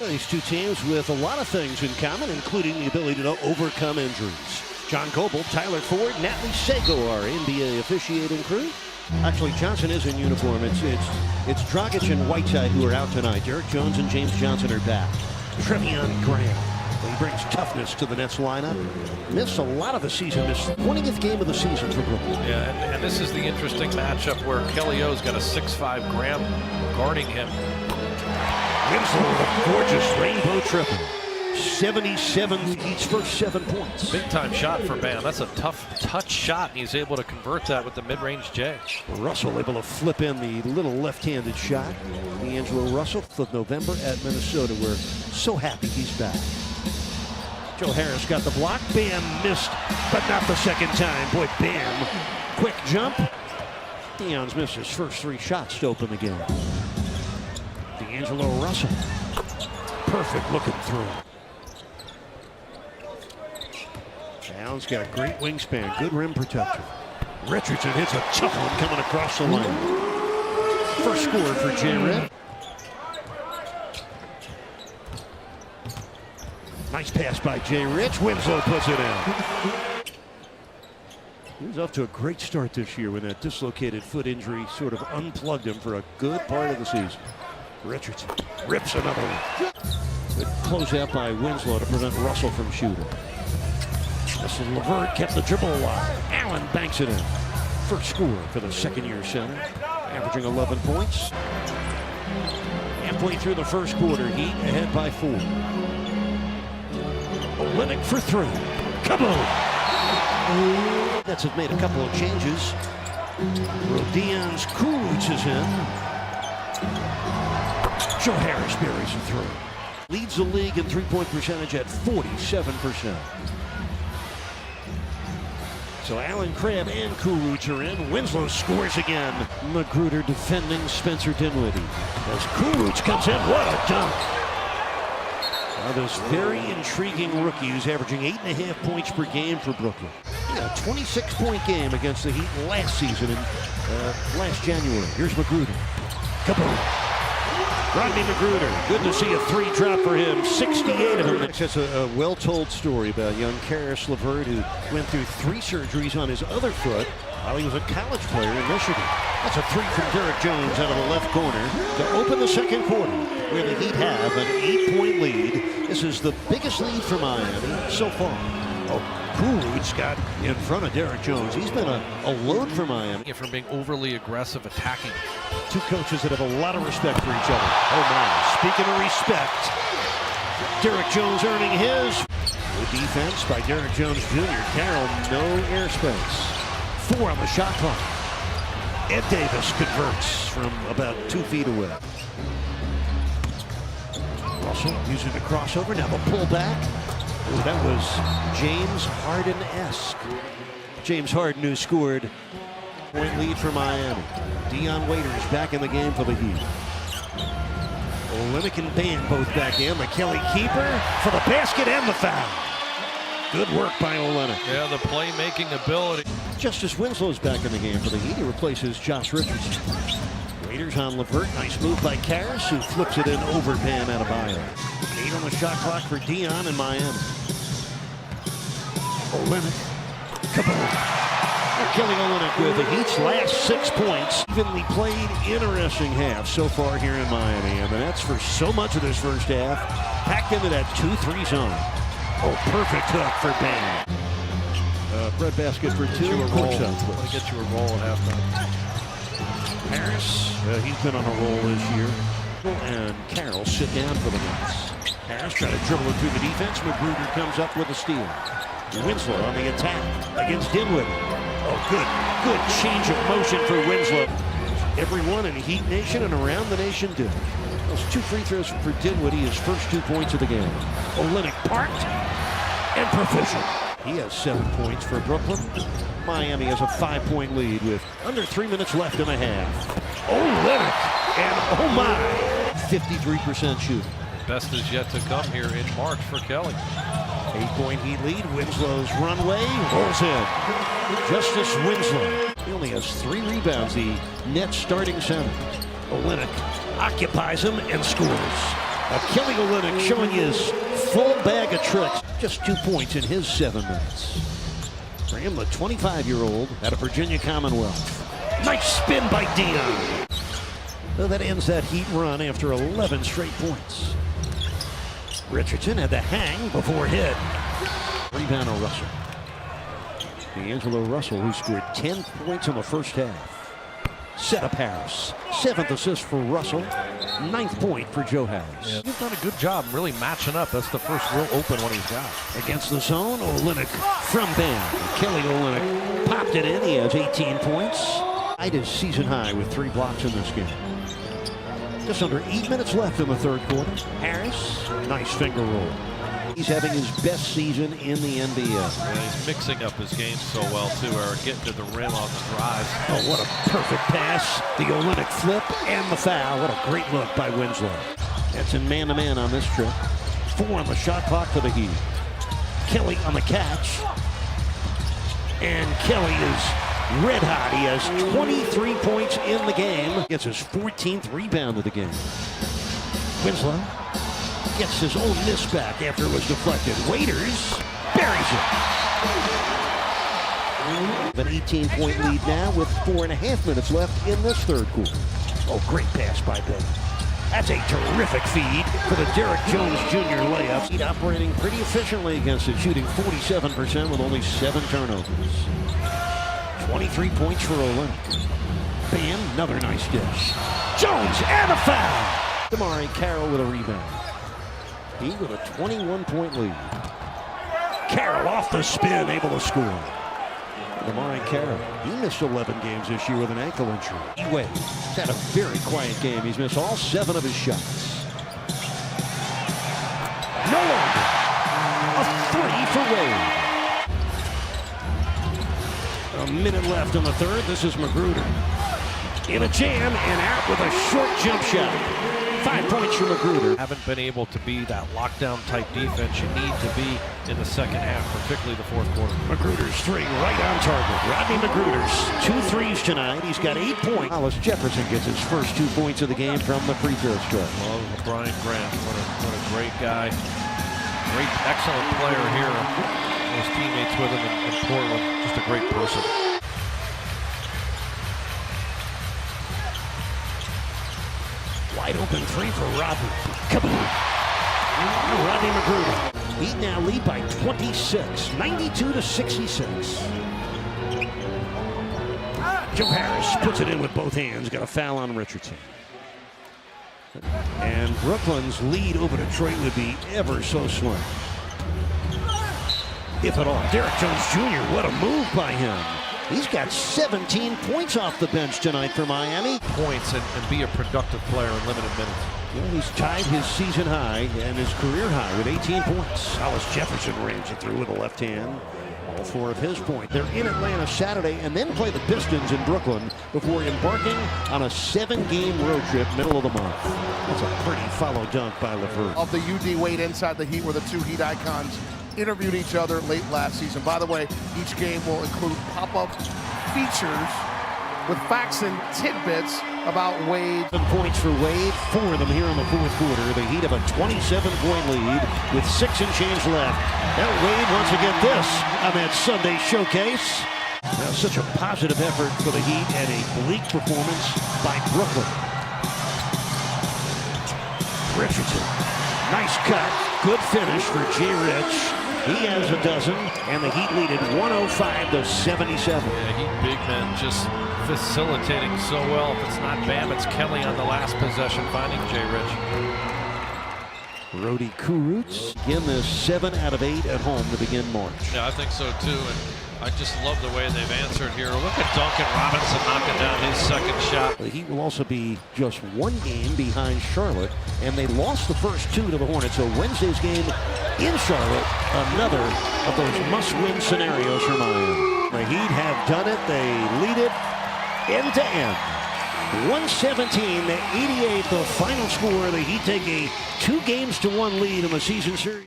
These two teams with a lot of things in common, including the ability to overcome injuries. John Coble, Tyler Ford, Natalie Sago, our NBA officiating crew. Actually, Johnson is in uniform. It's Dragic and Whiteside who are out tonight. Derek Jones and James Johnson are back. Trevion Graham. He brings toughness to the Nets lineup. Missed a lot of the season. Missed 20th game of the season for Brooklyn. Yeah, and this is the interesting matchup where Kelly O's got a 6'5" Graham guarding him. Winslow with a gorgeous rainbow triple. 77 each first 7 points. Big time shot for Bam. That's a tough touch shot, and he's able to convert that with the mid-range J. Russell able to flip in the little left-handed shot. D'Angelo Russell, 5th of November at Minnesota. We're so happy he's back. Joe Harris got the block. Bam missed, but not the second time. Boy, Bam, quick jump. Deion's missed his first 3 shots to open the game. D'Angelo Russell, perfect looking through. Allen's got a great wingspan, good rim protection. Richardson hits a tough one coming across the line. First score for J. Red. Nice pass by Jay Rich. Winslow puts it in. He was off to a great start this year when that dislocated foot injury sort of unplugged him for a good part of the season. Richardson rips another one. Good closeout by Winslow to prevent Russell from shooting. This is LeVert kept the dribble alive. Allen banks it in. First score for the second-year center, averaging 11 points. Halfway through the first quarter, Heat ahead by 4. Olynyk for 3. Kaboom! Nets have made a couple of changes. Rodion's Kuruc is in. Joe Harris buries it through. Leads the league in three-point percentage at 47%. So Allen Crabb and Kuruc are in. Winslow scores again. Magruder defending Spencer Dinwiddie. As Kuruc comes in, what a dunk! Now this very intriguing rookie who's averaging 8.5 points per game for Brooklyn. He had a 26-point game against the Heat last season in last January. Here's Magruder. Kaboom! Rodney Magruder, good to see a 3 drop for him. 68 of them. That's a well-told story about young Karis LeVert who went through 3 surgeries on his other foot while he was a college player in Michigan. That's a 3 from Derek Jones out of the left corner to open the second quarter, where the Heat have an 8-point lead. This is the biggest lead for Miami so far. Oh, Kuruc got in front of Derek Jones. He's been a load for Miami. From being overly aggressive attacking. 2 coaches that have a lot of respect for each other. Oh my, speaking of respect, Derek Jones earning his. Good defense by Derek Jones Jr. Carroll, no airspace. 4 on the shot clock. Ed Davis converts from about 2 feet away. Russell using the crossover, now the pullback. Ooh, that was James Harden-esque. James Harden, who scored point lead for Miami. Dion Waiters back in the game for the Heat. Olynyk and Bam both back in. The Kelly keeper for the basket and the foul. Good work by Olynyk. Yeah, the playmaking ability. Justice Winslow's back in the game for the Heat. He replaces Josh Richardson. Waiters on LeVert. Nice move by Karis, who flips it in over Bam Adebayo. 8 on the shot clock for Dion in Miami. Olynyk. Kaboom. They're killing Olynyk with the Heat's last 6 points. Evenly played, interesting half so far here in Miami. And the Nets, for so much of this first half, packed into that 2-3 zone. Oh, perfect hook for Bam. Bread basket for 2. I'll get you a roll at halftime. Harris, he's been on a roll this year. And Carroll sit down for the Nets. Harris trying to dribble it through the defense. Magruder comes up with a steal. Winslow on the attack against Dinwiddie. Oh, good change of motion for Winslow. Everyone in Heat Nation and around the nation did. Those 2 free throws for Dinwiddie, his first 2 points of the game. Olynyk parked and proficient. He has 7 points for Brooklyn. Miami has a 5-point lead with under 3 minutes left in the half. Olynyk and oh my, 53% shooting. Best is yet to come here in March for Kelly. 8-point Heat lead. Winslow's runway rolls in. Justice Winslow. He only has 3 rebounds, the Nets starting center. Olynyk occupies him and scores. Kelly Olynyk showing his full bag of tricks. Just 2 points in his 7 minutes. For him, the 25-year-old out of Virginia Commonwealth. Nice spin by Dion. So that ends that Heat run after 11 straight points. Richardson had the hang before hit. Rebound to Russell. D'Angelo Russell, who scored 10 points in the first half. Set up Harris. 7th assist for Russell. 9th point for Joe Harris. Yeah, he's done a good job really matching up. That's the first real open one he's got. Against the zone, Olynyk from Bam. Kelly Olynyk popped it in. He has 18 points. Tied his season high with 3 blocks in this game. Just under 8 minutes left in the third quarter. Harris, nice finger roll. He's having his best season in the NBA. Yeah, he's mixing up his game so well, too, Eric, getting to the rim on the drive. Oh, what a perfect pass. The Olynyk flip and the foul. What a great look by Winslow. That's in man-to-man on this trip. 4 on the shot clock for the Heat. Kelly on the catch. And Kelly is red hot. He has 23 points in the game. Gets his 14th rebound of the game. Winslow gets his own miss back after it was deflected. Waiters buries it. An 18-point lead now with 4.5 minutes left in this third quarter. Oh, great pass by Ben. That's a terrific feed for the Derek Jones Jr. layup. He's operating pretty efficiently against it, shooting 47% with only 7 turnovers. 23 points for Olynyk. Bam, another nice dish. Jones and a foul. Damari Carroll with a rebound. He with a 21-point lead. Carroll off the spin, able to score. Damari Carroll, he missed 11 games this year with an ankle injury. Wade, he's had a very quiet game. He's missed all 7 of his shots. No longer. A 3 for Wade. A minute left in the third. This is Magruder. In a jam and out with a short jump shot. 5 points for Magruder. Haven't been able to be that lockdown type defense you need to be in the second half, particularly the fourth quarter. Magruder's 3 right on target. Rodney Magruder's 2 threes tonight. He's got 8 points. Hollis Jefferson gets his first 2 points of the game from the free throw stretch. Love Brian Grant. What a great guy. Great, excellent player here. His teammates with him in Portland. Just a great person. Wide open 3 for Rodney. Kaboom! Rodney Magruder. Heat now lead by 26, 92-66. Joe Harris puts it in with both hands. Got a foul on Richardson. And Brooklyn's lead over Detroit would be ever so slim, if at all. Derek Jones Jr., what a move by him. He's got 17 points off the bench tonight for Miami. Points and be a productive player in limited minutes. Well, he's tied his season high and his career high with 18 points. Hollis Jefferson rams it through with a left hand. All 4 of his points. They're in Atlanta Saturday and then play the Pistons in Brooklyn before embarking on a 7-game road trip middle of the month. That's a pretty follow dunk by LeVert. Of the UD Wade inside the Heat, where the 2 Heat icons interviewed each other late last season. By the way, each game will include pop-up features with facts and tidbits about Wade. 7 points for Wade, 4 of them here in the fourth quarter. The Heat have a 27-point lead with 6 and change left. Now Wade wants to get this on that Sunday showcase. Now, such a positive effort for the Heat and a bleak performance by Brooklyn. Richardson, nice cut, good finish for Jay Rich. He has a dozen, and the Heat lead at 105-77. Yeah, Heat big men just facilitating so well. If it's not Bam, it's Kelly on the last possession, finding Jay Rich. Rody Kurucs, again, this 7 out of 8 at home to begin March. Yeah, I think so too, and I just love the way they've answered here. Look at Duncan Robinson knocking down his second shot. The Heat will also be just 1 game behind Charlotte, and they lost the first 2 to the Hornets. So Wednesday's game in Charlotte, another of those must-win scenarios for Miami. The Heat have done it. They lead it end to end. 117-88, the final score. The Heat take a 2-1 lead in the season series.